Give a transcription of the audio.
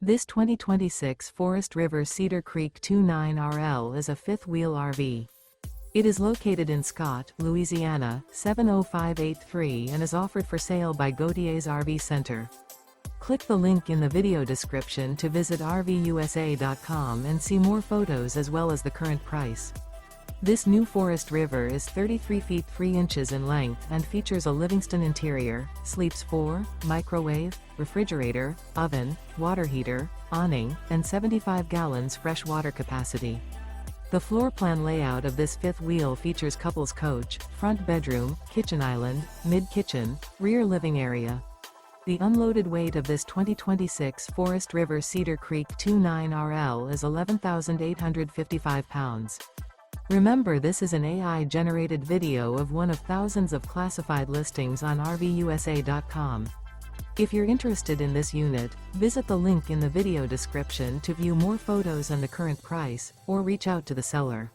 This 2026 Forest River Cedar Creek 29RL is a fifth-wheel RV. It is located in Scott, Louisiana, 70583 and is offered for sale by Gauthiers RV Center. Click the link in the video description to visit RVUSA.com and see more photos as well as the current price. This new Forest River is 33 feet 3 inches in length and features a LIVINGSTON interior, sleeps 4, microwave, refrigerator, oven, water heater, awning, and 75 gallons fresh water capacity. The floor plan layout of this fifth wheel features couples coach, front bedroom, kitchen island, mid-kitchen, rear living area. The unloaded weight of this 2026 Forest River Cedar Creek 29RL is 11,855 pounds. Remember, this is an AI-generated video of one of thousands of classified listings on RVUSA.com. If you're interested in this unit, visit the link in the video description to view more photos and the current price, or reach out to the seller.